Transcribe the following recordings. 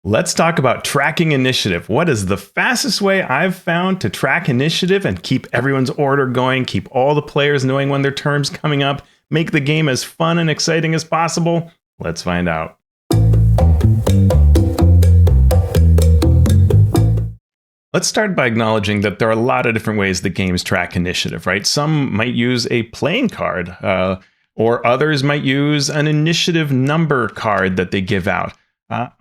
Let's talk about tracking initiative. What is the fastest way I've found to track initiative and keep everyone's order going, keep all the players knowing when their turn's coming up, make the game as fun and exciting as possible? Let's find out. Let's start by acknowledging that there are a lot of different ways that games track initiative, right? Some might use a playing card, or others might use an initiative number card that they give out.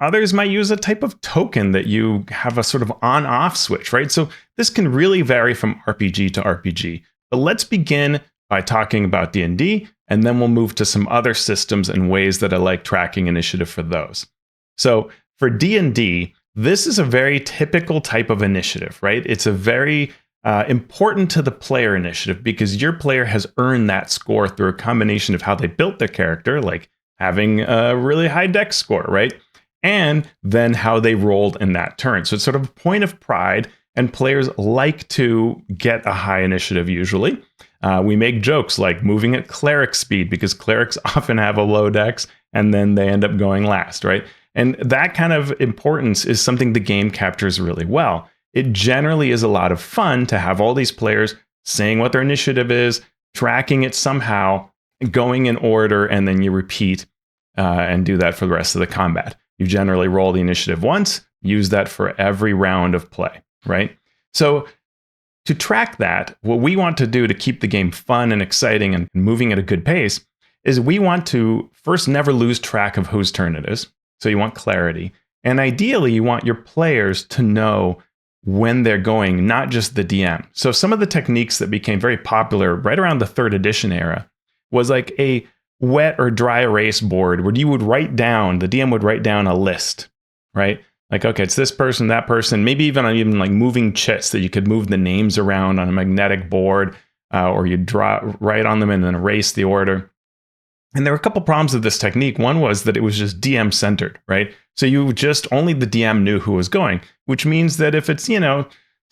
Others might use a type of token that you have a sort of on-off switch, right? So this can really vary from RPG to RPG. But let's begin by talking about D&D, and then we'll move to some other systems and ways that I like tracking initiative for those. So for D&D, this is a very typical type of initiative, right? It's a very important to the player initiative because your player has earned that score through a combination of how they built their character, like having a really high dex score, right? And then how they rolled in that turn. So it's sort of a point of pride, and players like to get a high initiative usually. We make jokes like moving at cleric speed because clerics often have a low dex and then they end up going last, right? And that kind of importance is something the game captures really well. It generally is a lot of fun to have all these players saying what their initiative is, tracking it somehow, going in order, and then you repeat and do that for the rest of the combat. You generally roll the initiative once, use that for every round of play, right? So to track that, what we want to do to keep the game fun and exciting and moving at a good pace is we want to first never lose track of whose turn it is. So you want clarity. And ideally, you want your players to know when they're going, not just the DM. So some of the techniques that became very popular right around the 3rd edition era was like a wet or dry erase board where you would write down, the DM would write down a list, right? Like, okay, it's this person, that person, maybe even like moving chits that you could move the names around on a magnetic board, or you'd write on them and then erase the order. And there were a couple problems with this technique. One was that it was just DM centered, right? So you just only the DM knew who was going, which means that if it's,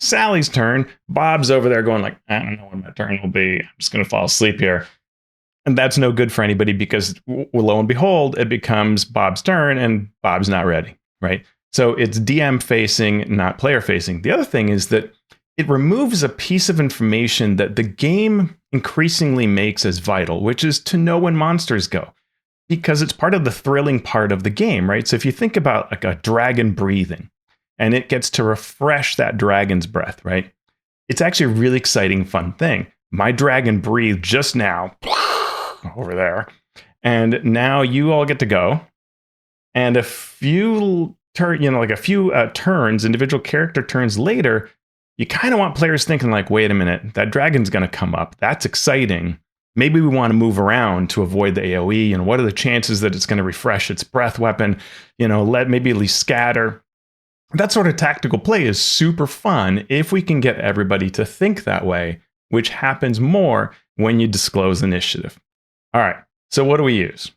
Sally's turn, Bob's over there going like, I don't know when my turn will be. I'm just going to fall asleep here. And that's no good for anybody because lo and behold, it becomes Bob's turn and Bob's not ready, right? So it's DM facing, not player facing. The other thing is that it removes a piece of information that the game increasingly makes as vital, which is to know when monsters go, because it's part of the thrilling part of the game, right? So if you think about like a dragon breathing and it gets to refresh that dragon's breath, right? It's actually a really exciting, fun thing. My dragon breathed just now over there, and now you all get to go. And a few turns, individual character turns later, you kind of want players thinking like, wait a minute, that dragon's going to come up. That's exciting. Maybe we want to move around to avoid the AoE. What are the chances that it's going to refresh its breath weapon? Let maybe at least scatter. That sort of tactical play is super fun if we can get everybody to think that way, which happens more when you disclose initiative. All right, so what do we use?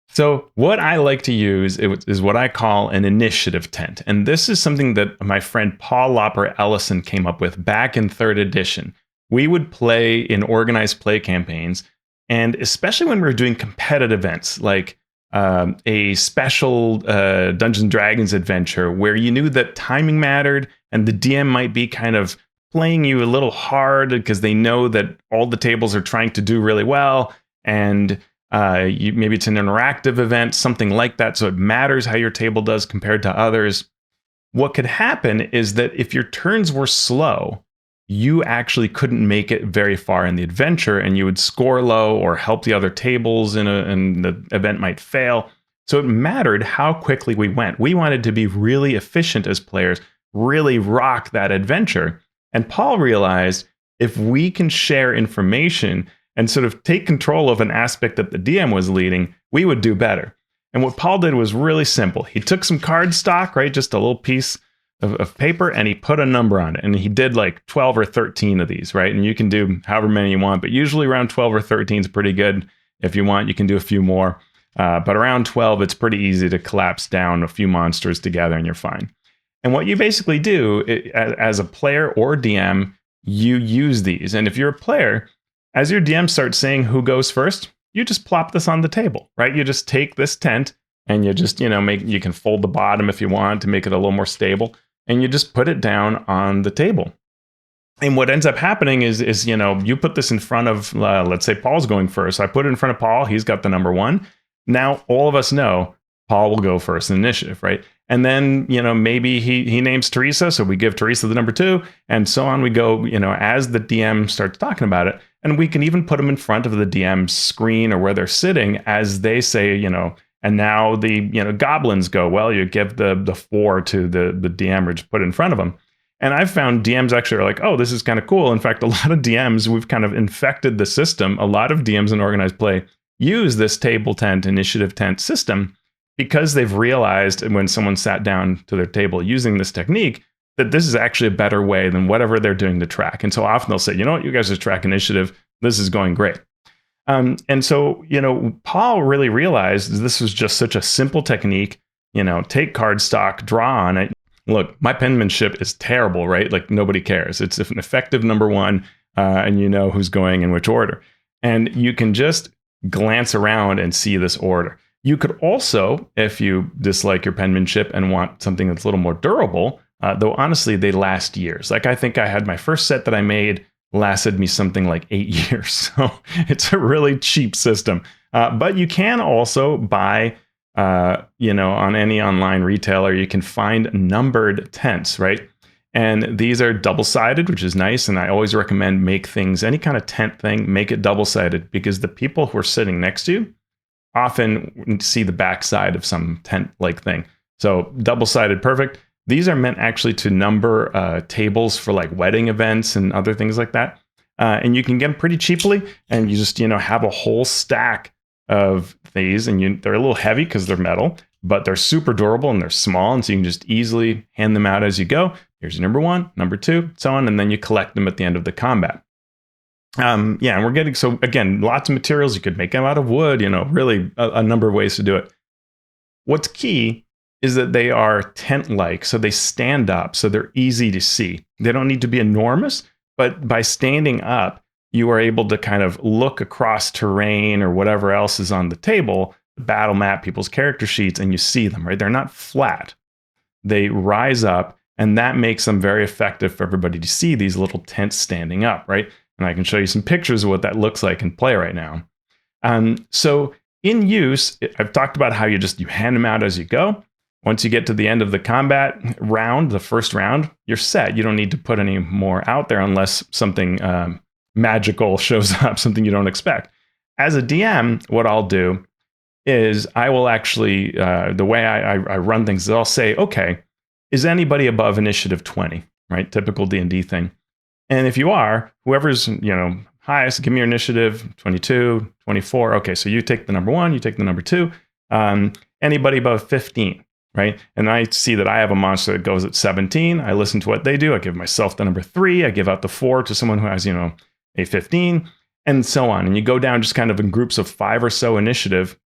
So what I like to use is what I call an initiative tent. And this is something that my friend Paul Lopper Ellison came up with back in 3rd edition. We would play in organized play campaigns, and especially when we were doing competitive events, like a special Dungeons & Dragons adventure where you knew that timing mattered and the DM might be kind of playing you a little hard because they know that all the tables are trying to do really well, and maybe it's an interactive event, something like that. So it matters how your table does compared to others. What could happen is that if your turns were slow, you actually couldn't make it very far in the adventure, and you would score low or help the other tables, and the event might fail. So it mattered how quickly we went. We wanted to be really efficient as players, really rock that adventure. And Paul realized if we can share information and sort of take control of an aspect that the DM was leading, we would do better. And what Paul did was really simple. He took some card stock, right? Just a little piece of paper, and he put a number on it. And he did like 12 or 13 of these, right? And you can do however many you want, but usually around 12 or 13 is pretty good. If you want, you can do a few more. But around 12, it's pretty easy to collapse down a few monsters together and you're fine. And what you basically do as a player or DM, you use these. And if you're a player, as your DM starts saying who goes first, you just plop this on the table, right? You just take this tent and you just, you can fold the bottom if you want to make it a little more stable, and you just put it down on the table. And what ends up happening is you put this in front of, let's say Paul's going first. I put it in front of Paul. He's got the number 1. Now all of us know Paul will go first in initiative, right? And then, maybe he names Teresa, so we give Teresa the number 2, and so on we go, as the DM starts talking about it. And we can even put them in front of the DM's screen or where they're sitting as they say, and now the, goblins go, well, you give the 4 to the DM, or just put it in front of them. And I've found DMs actually are like, oh, this is kind of cool. In fact, a lot of DMs, we've kind of infected the system. A lot of DMs in organized play use this table tent, initiative tent system, because they've realized when someone sat down to their table using this technique that this is actually a better way than whatever they're doing to track. And so often they'll say, you know what, you guys just track initiative. This is going great. And so, Paul really realized this was just such a simple technique, take card stock, draw on it. Look, my penmanship is terrible, right? Like nobody cares. It's an effective number 1, and you know who's going in which order. And you can just glance around and see this order. You could also, if you dislike your penmanship and want something that's a little more durable, though honestly, they last years. Like I think I had my first set that I made lasted me something like 8 years. So it's a really cheap system. But you can also buy, on any online retailer, you can find numbered tents, right? And these are double-sided, which is nice. And I always recommend make things, any kind of tent thing, make it double-sided, because the people who are sitting next to you often see the backside of some tent-like thing. So double-sided, perfect. These are meant actually to number tables for like wedding events and other things like that. And you can get them pretty cheaply, and you just, have a whole stack of these, and they're a little heavy because they're metal, but they're super durable and they're small. And so you can just easily hand them out as you go. Here's your number 1, number 2, so on. And then you collect them at the end of the combat. And we're getting, so again, lots of materials. You could make them out of wood, really a number of ways to do it. What's key is that they are tent-like, so they stand up, so they're easy to see. They don't need to be enormous, but by standing up, you are able to kind of look across terrain or whatever else is on the table, the battle map, people's character sheets, and you see them, right? They're not flat. They rise up, and that makes them very effective for everybody to see these little tents standing up, right? And I can show you some pictures of what that looks like in play right now. So in use, I've talked about how you hand them out as you go. Once you get to the end of the combat round, the first round, you're set. You don't need to put any more out there unless something magical shows up, something you don't expect. As a DM, what I'll do is I will actually, the way I run things is I'll say, okay, is anybody above initiative 20, right? Typical D&D thing. And if you are, whoever's, highest, give me your initiative, 22, 24. Okay, so you take the number 1, you take the number 2. Anybody above 15, right? And I see that I have a monster that goes at 17. I listen to what they do. I give myself the number 3. I give out the 4 to someone who has, a 15, and so on. And you go down just kind of in groups of 5 or so initiative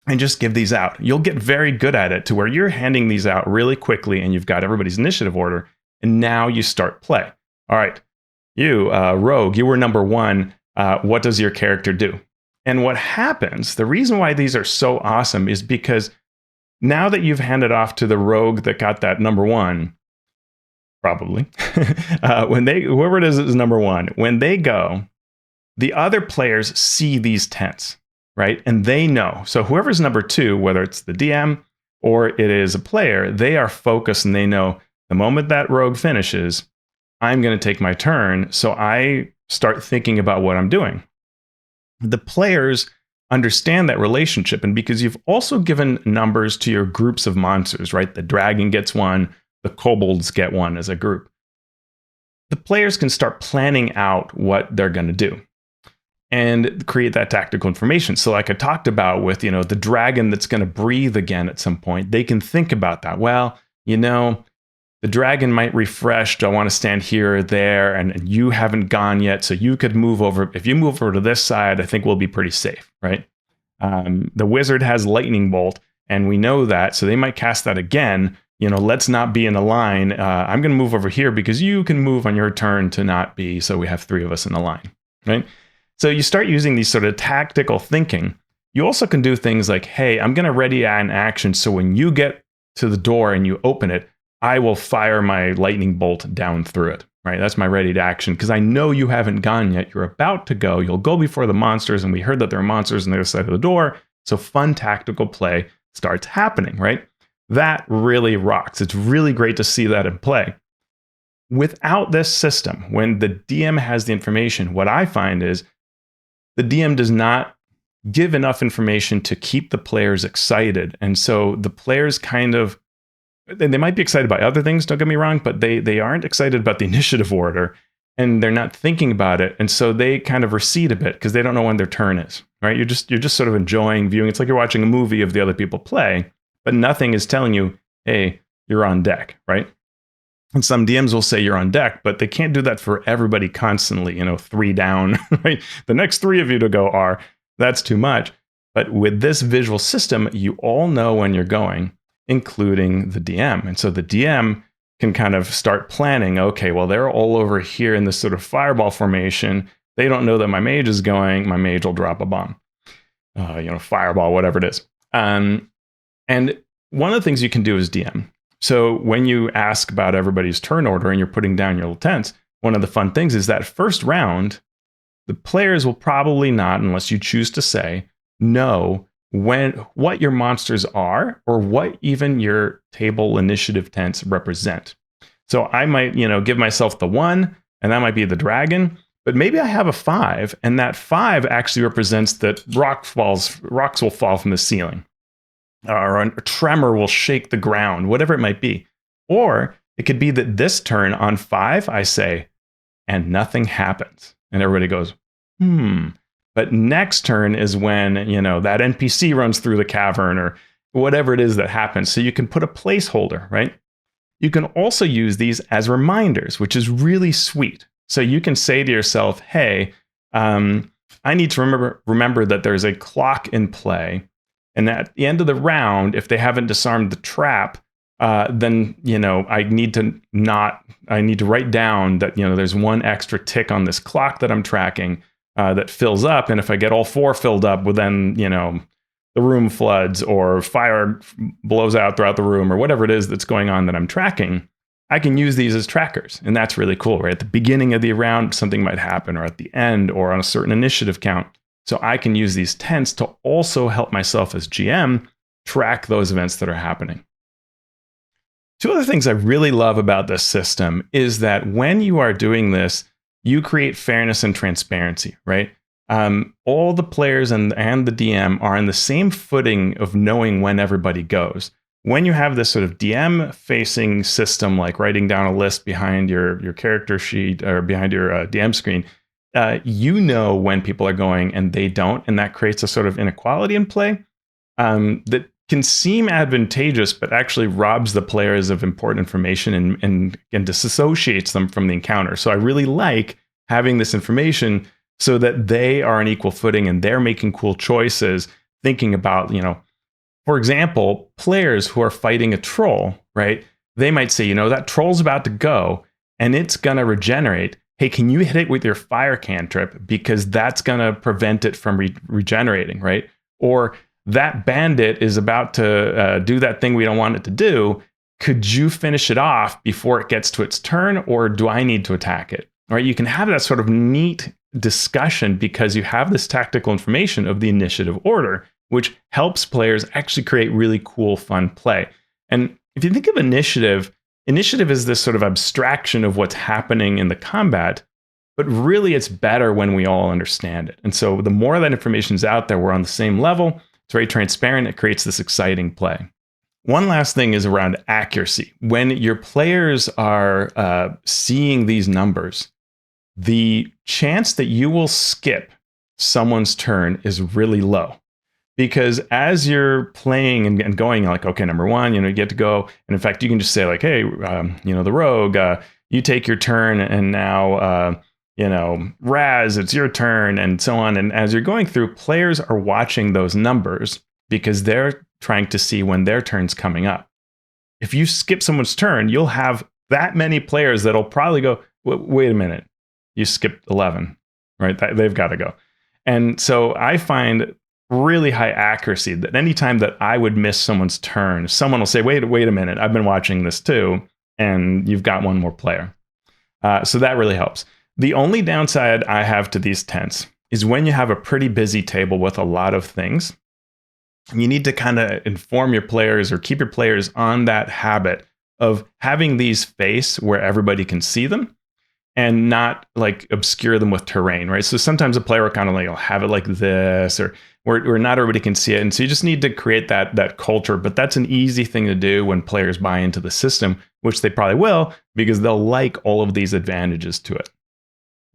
and just give these out. You'll get very good at it to where you're handing these out really quickly and you've got everybody's initiative order. And now you start play. All right, you, Rogue, you were number 1. What does your character do? And what happens, the reason why these are so awesome is because now that you've handed off to the Rogue that got that number 1, probably, whoever it is number 1, when they go, the other players see these tents, right? And they know. So whoever's number 2, whether it's the DM or it is a player, they are focused and they know the moment that Rogue finishes, I'm going to take my turn. So I start thinking about what I'm doing. The players understand that relationship. And because you've also given numbers to your groups of monsters, right? The dragon gets 1, the kobolds get 1 as a group. The players can start planning out what they're going to do and create that tactical information. So like I talked about with, the dragon that's going to breathe again at some point, they can think about that. Well, the dragon might refresh. Do I want to stand here or there? And you haven't gone yet. So you could move over. If you move over to this side, I think we'll be pretty safe, right? The wizard has lightning bolt, and we know that. So they might cast that again. Let's not be in a line. I'm going to move over here because you can move on your turn to not be. So we have 3 of us in a line, right? So you start using these sort of tactical thinking You also can do things like, hey, I'm going to ready an action. So when you get to the door and you open it, I will fire my lightning bolt down through it, right? That's my ready to action because I know you haven't gone yet. You're about to go. You'll go before the monsters. And we heard that there are monsters on the other side of the door. So fun tactical play starts happening, right? That really rocks. It's really great to see that in play. Without this system, when the DM has the information, what I find is the DM does not give enough information to keep the players excited. And so the players kind of, they might be excited by other things, don't get me wrong, but they aren't excited about the initiative order and they're not thinking about it. And so they kind of recede a bit because they don't know when their turn is, right? You're just sort of enjoying viewing. It's like you're watching a movie of the other people play, but nothing is telling you, hey, you're on deck, right? And some DMs will say you're on deck, but they can't do that for everybody constantly, 3 down, right? The next 3 of you to go are, that's too much. But with this visual system, you all know when you're going, including the DM. And so the DM can kind of start planning, okay, well, they're all over here in this sort of fireball formation. They don't know that my mage is going. My mage will drop a bomb, fireball, whatever it is. And one of the things you can do as DM, so when you ask about everybody's turn order and you're putting down your little tents, one of the fun things is that first round, the players will probably not, unless you choose to say, know what your monsters are or what even your table initiative tents represent. So I might, give myself the 1, and that might be the dragon, but maybe I have a 5, and that 5 actually represents that rocks will fall from the ceiling. Or a tremor will shake the ground, whatever it might be. Or it could be that this turn on 5, I say, and nothing happens. And everybody goes, But next turn is when, that NPC runs through the cavern or whatever it is that happens. So you can put a placeholder, right? You can also use these as reminders, which is really sweet. So you can say to yourself, hey, I need to remember that there's a clock in play. And at the end of the round, if they haven't disarmed the trap, then I need to write down that there's 1 extra tick on this clock that I'm tracking that fills up, and if I get all 4 filled up, well then the room floods or fire blows out throughout the room or whatever it is that's going on that I'm tracking. I can use these as trackers, and that's really cool, right? At the beginning of the round, something might happen, or at the end, or on a certain initiative count. So I can use these tents to also help myself as GM track those events that are happening. 2 other things I really love about this system is that when you are doing this, you create fairness and transparency, right? All the players and the DM are on the same footing of knowing when everybody goes. When you have this sort of DM-facing system, like writing down a list behind your character sheet or behind your DM screen, you know when people are going and they don't, and that creates a sort of inequality in play that can seem advantageous, but actually robs the players of important information and disassociates them from the encounter. So I really like having this information so that they are on equal footing and they're making cool choices, thinking about, for example, players who are fighting a troll, right? They might say, that troll's about to go and it's going to regenerate. Hey, can you hit it with your fire cantrip? Because that's going to prevent it from regenerating, right? Or that bandit is about to do that thing we don't want it to do. Could you finish it off before it gets to its turn, or do I need to attack it? All right, you can have that sort of neat discussion because you have this tactical information of the initiative order, which helps players actually create really cool, fun play. And if you think of initiative is this sort of abstraction of what's happening in the combat, but really it's better when we all understand it. And so the more that information is out there, we're on the same level. It's very transparent. It creates this exciting play. One last thing is around accuracy. When your players are seeing these numbers, the chance that you will skip someone's turn is really low. Because as you're playing and going, like, okay, number 1, you get to go. And in fact, you can just say like, hey, the rogue, you take your turn, and now Raz, it's your turn, and so on. And as you're going through, players are watching those numbers because they're trying to see when their turn's coming up. If you skip someone's turn, you'll have that many players that'll probably go, wait a minute, you skipped 11, right? They've got to go. And so I find really high accuracy that anytime that I would miss someone's turn, someone will say, wait a minute, I've been watching this too, and you've got one more player. So that really helps. The only downside I have to these tents is when you have a pretty busy table with a lot of things, you need to kind of inform your players or keep your players on that habit of having these face where everybody can see them and not like obscure them with terrain, right? So sometimes a player will kind of like, I'll have it like this, or where not everybody can see it. And so you just need to create that culture. But that's an easy thing to do when players buy into the system, which they probably will, because they'll like all of these advantages to it.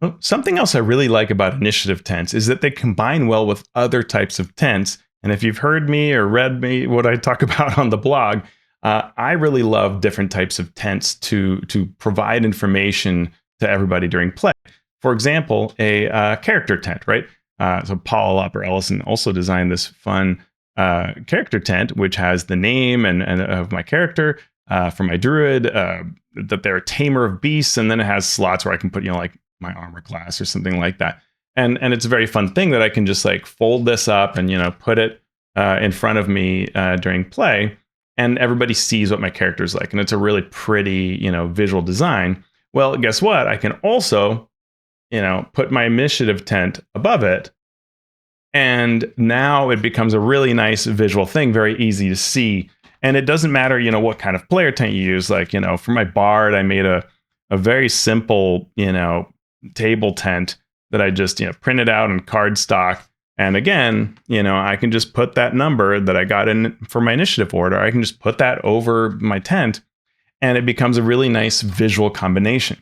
Well, something else I really like about initiative tents is that they combine well with other types of tents. And if you've heard me or read me what I talk about on the blog, I really love different types of tents to provide information to everybody during play. For example, a character tent, right? So Paul Opper Ellison also designed this fun character tent, which has the name and of my character for my druid, that they're a tamer of beasts, and then it has slots where I can put, like my armor class or something like that. And it's a very fun thing that I can just like fold this up and put it in front of me during play, and everybody sees what my character is like, and it's a really pretty visual design. Well, guess what? I can also put my initiative tent above it, and now it becomes a really nice visual thing, very easy to see. And it doesn't matter what kind of player tent you use. Like for my bard, I made a very simple table tent that I just printed out in cardstock. And again, I can just put that number that I got in for my initiative order, I can just put that over my tent, and it becomes a really nice visual combination.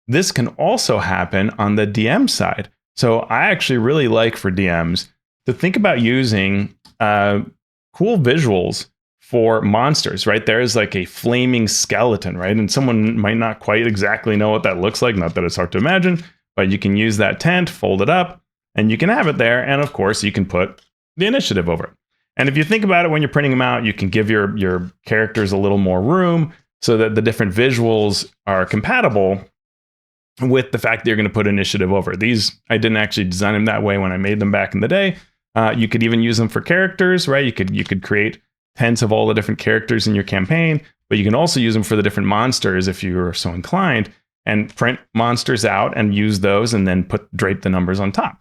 This can also happen on the DM side. So I actually really like for DMs to think about using cool visuals for monsters, right? There's like a flaming skeleton, right? And someone might not quite exactly know what that looks like. Not that it's hard to imagine, but you can use that tent, fold it up, and you can have it there. And of course, you can put the initiative over it. And if you think about it, when you're printing them out, you can give your characters a little more room so that the different visuals are compatible with the fact that you're going to put initiative over. These, I didn't actually design them that way when I made them back in the day. You could even use them for characters, right? You could create tents of all the different characters in your campaign, but you can also use them for the different monsters if you are so inclined, and print monsters out and use those, and then drape the numbers on top.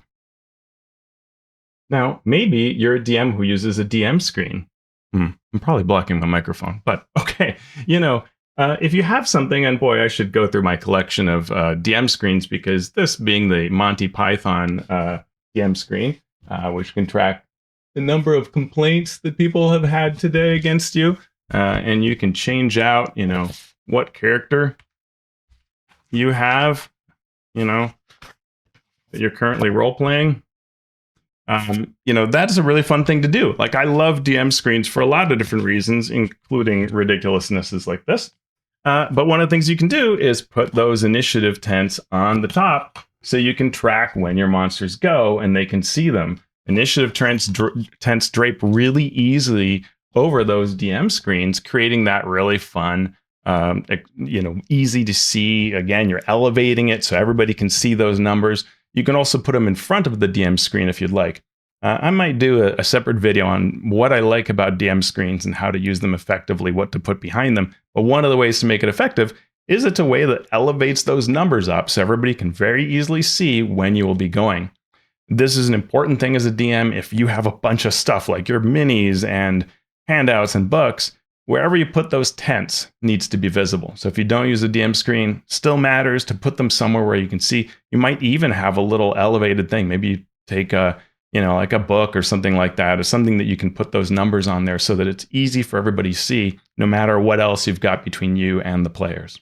Now, maybe you're a DM who uses a DM screen. I'm probably blocking my microphone, but okay. If you have something, and boy, I should go through my collection of DM screens, because this being the Monty Python DM screen, which can track the number of complaints that people have had today against you, and you can change out, what character you have, that you're currently role-playing. That's a really fun thing to do. Like, I love DM screens for a lot of different reasons, including ridiculousnesses like this. But one of the things you can do is put those initiative tents on the top so you can track when your monsters go and they can see them. Initiative tents drape really easily over those DM screens, creating that really fun, easy to see. Again, you're elevating it so everybody can see those numbers. You can also put them in front of the DM screen if you'd like. I might do a separate video on what I like about DM screens and how to use them effectively, what to put behind them. But one of the ways to make it effective is it's a way that elevates those numbers up so everybody can very easily see when you will be going. This is an important thing as a DM. If you have a bunch of stuff like your minis and handouts and books, wherever you put those tents needs to be visible. So if you don't use a DM screen, still matters to put them somewhere where you can see. You might even have a little elevated thing. Maybe you take like a book or something like that, or something that you can put those numbers on there so that it's easy for everybody to see, no matter what else you've got between you and the players.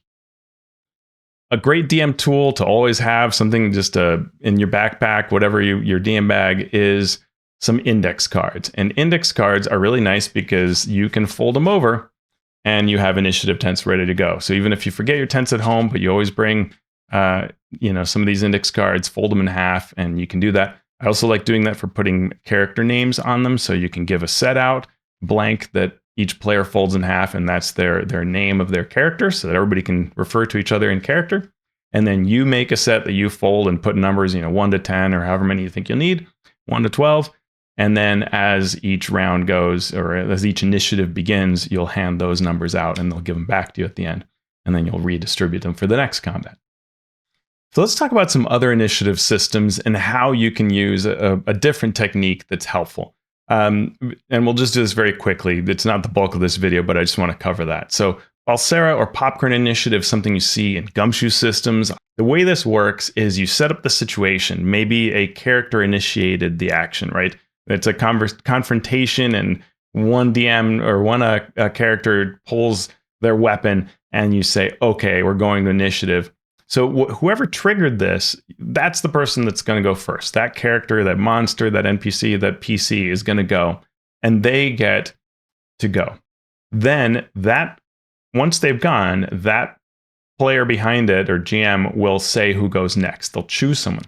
A great DM tool to always have something just in your backpack, whatever your DM bag, is some index cards. And index cards are really nice because you can fold them over and you have initiative tents ready to go. So even if you forget your tents at home, but you always bring some of these index cards, fold them in half, and you can do that. I also like doing that for putting character names on them. So you can give a set out blank that each player folds in half, and that's their name of their character, so that everybody can refer to each other in character. And then you make a set that you fold and put numbers, 1 to 10 or however many you think you'll need, 1 to 12. And then as each round goes, or as each initiative begins, you'll hand those numbers out and they'll give them back to you at the end. And then you'll redistribute them for the next combat. So let's talk about some other initiative systems and how you can use a different technique that's helpful. And we'll just do this very quickly. It's not the bulk of this video, but I just want to cover that. So Balsera or popcorn initiative, something you see in gumshoe systems. The way this works is you set up the situation. Maybe a character initiated the action, right? It's a confrontation and one DM or one character pulls their weapon and you say, okay, we're going to initiative. So whoever triggered this, that's the person that's going to go first. That character, that monster, that NPC, that PC is going to go, and they get to go. Then once they've gone, that player behind it or GM will say who goes next. They'll choose someone.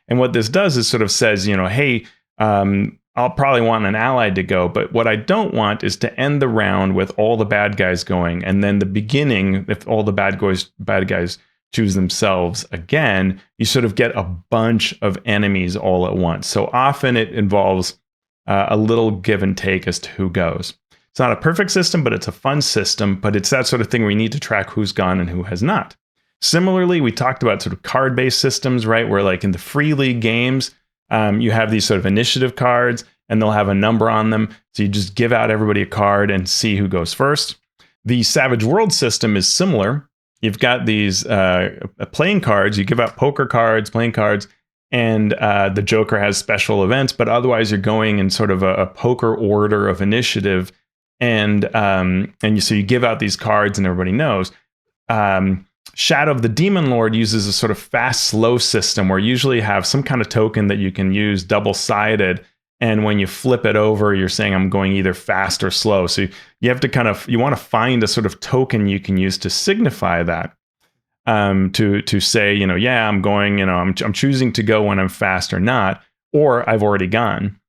And what this does is sort of says, hey, I'll probably want an ally to go, but what I don't want is to end the round with all the bad guys going, and then the beginning, if all the bad guys choose themselves again, you sort of get a bunch of enemies all at once. So often it involves a little give and take as to who goes. It's not a perfect system, but it's a fun system, but it's that sort of thing where you need to track who's gone and who has not. Similarly, we talked about sort of card-based systems, right? Where like in the free league games, you have these sort of initiative cards and they'll have a number on them. So you just give out everybody a card and see who goes first. The Savage World system is similar. You've got these playing cards. You give out poker cards, playing cards, and the Joker has special events, but otherwise you're going in sort of a poker order of initiative. And so you give out these cards and everybody knows. Shadow of the Demon Lord uses a sort of fast, slow system where you usually have some kind of token that you can use double-sided. And when you flip it over, you're saying I'm going either fast or slow. So you have to you want to find a sort of token you can use to signify that. To say, yeah, I'm going, I'm choosing to go when I'm fast or not, or I've already gone.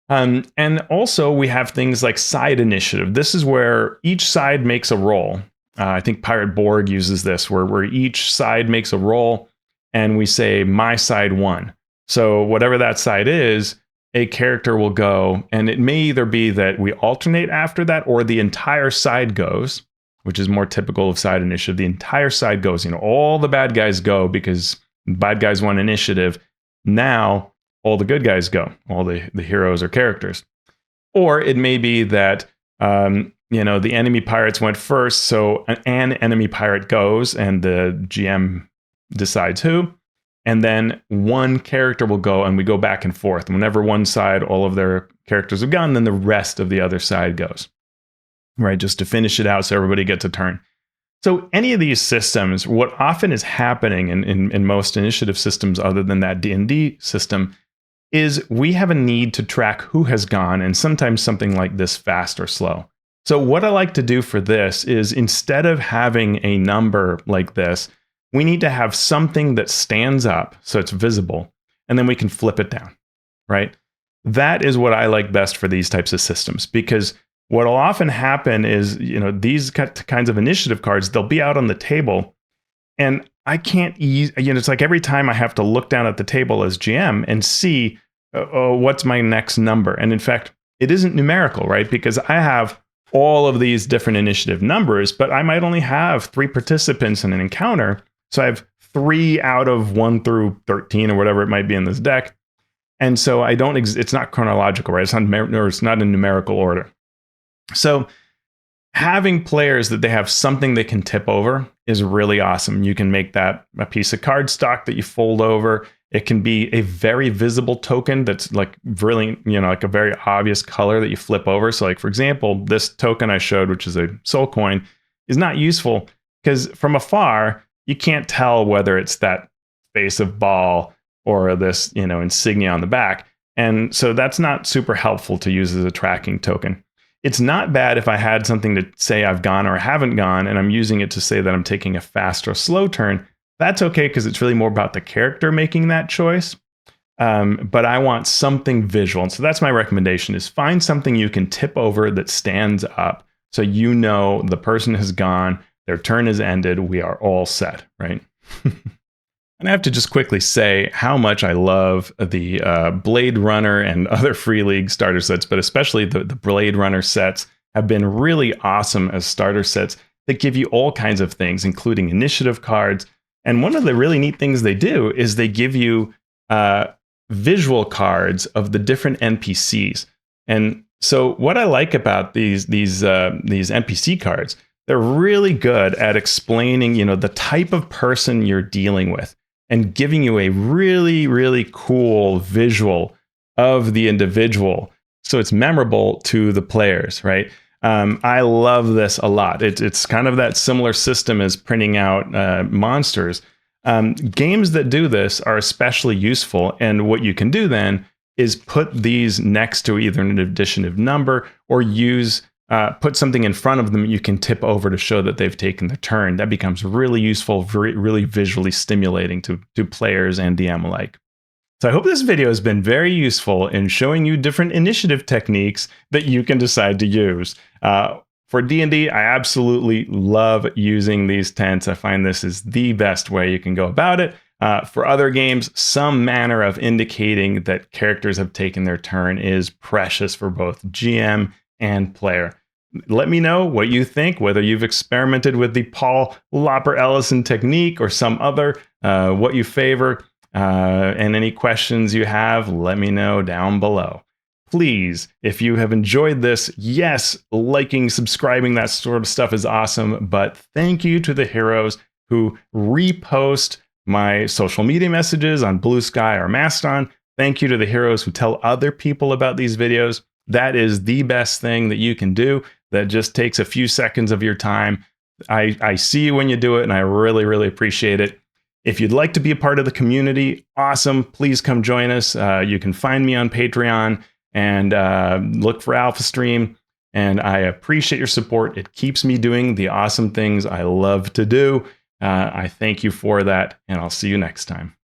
And also we have things like side initiative. This is where each side makes a roll. I think Pirate Borg uses this, where each side makes a roll and we say my side won. So whatever that side is, a character will go, and it may either be that we alternate after that or the entire side goes, which is more typical of side initiative. The entire side goes, all the bad guys go because bad guys won initiative. Now all the good guys go, all the heroes or characters. Or it may be that, the enemy pirates went first, so an enemy pirate goes and the GM decides who. And then one character will go and we go back and forth. And whenever one side, all of their characters have gone, then the rest of the other side goes. Right, just to finish it out so everybody gets a turn. So any of these systems, what often is happening in most initiative systems other than that D&D system, is we have a need to track who has gone, and sometimes something like this fast or slow. So what I like to do for this is instead of having a number like this, we need to have something that stands up so it's visible, and then we can flip it down, right? That is what I like best for these types of systems, because what will often happen is, these kinds of initiative cards, they'll be out on the table, and I can't it's like every time I have to look down at the table as GM and see, what's my next number? And in fact, it isn't numerical, right? Because I have all of these different initiative numbers, but I might only have 3 participants in an encounter. So I have 3 out of 1 through 13 or whatever it might be in this deck. And so it's not chronological, right? It's not in numerical order. So having players that they have something they can tip over is really awesome. You can make that a piece of cardstock that you fold over. It can be a very visible token that's like really, like a very obvious color that you flip over. So like, for example, this token I showed, which is a soul coin, is not useful because from afar, you can't tell whether it's that face of ball or this, insignia on the back. And so that's not super helpful to use as a tracking token. It's not bad if I had something to say I've gone or I haven't gone, and I'm using it to say that I'm taking a fast or slow turn. That's okay because it's really more about the character making that choice. But I want something visual. And so that's my recommendation is find something you can tip over that stands up. So the person has gone, their turn is ended, we are all set, right? And I have to just quickly say how much I love the Blade Runner and other Free League starter sets, but especially the Blade Runner sets have been really awesome as starter sets that give you all kinds of things, including initiative cards. And one of the really neat things they do is they give you visual cards of the different NPCs. And so what I like about these NPC cards, they're really good at explaining, the type of person you're dealing with and giving you a really, really cool visual of the individual. So it's memorable to the players, right? I love this a lot. It's kind of that similar system as printing out monsters. Games that do this are especially useful. And what you can do then is put these next to either an additive number or put something in front of them you can tip over to show that they've taken the turn. That becomes really useful, really visually stimulating to players and DM alike. So I hope this video has been very useful in showing you different initiative techniques that you can decide to use. For D&D, I absolutely love using these tents. I find this is the best way you can go about it. For other games, some manner of indicating that characters have taken their turn is precious for both GM and player. Let me know what you think, whether you've experimented with the Paul Lopper Ellison technique or some other, what you favor, and any questions you have, let me know down below. Please, if you have enjoyed this, yes, liking, subscribing, that sort of stuff is awesome, but thank you to the heroes who repost my social media messages on Blue Sky or Mastodon. Thank you to the heroes who tell other people about these videos. That is the best thing that you can do. That just takes a few seconds of your time. I see you when you do it, and I really, really appreciate it. If you'd like to be a part of the community, awesome. Please come join us. You can find me on Patreon and look for Alphastream. And I appreciate your support. It keeps me doing the awesome things I love to do. I thank you for that, and I'll see you next time.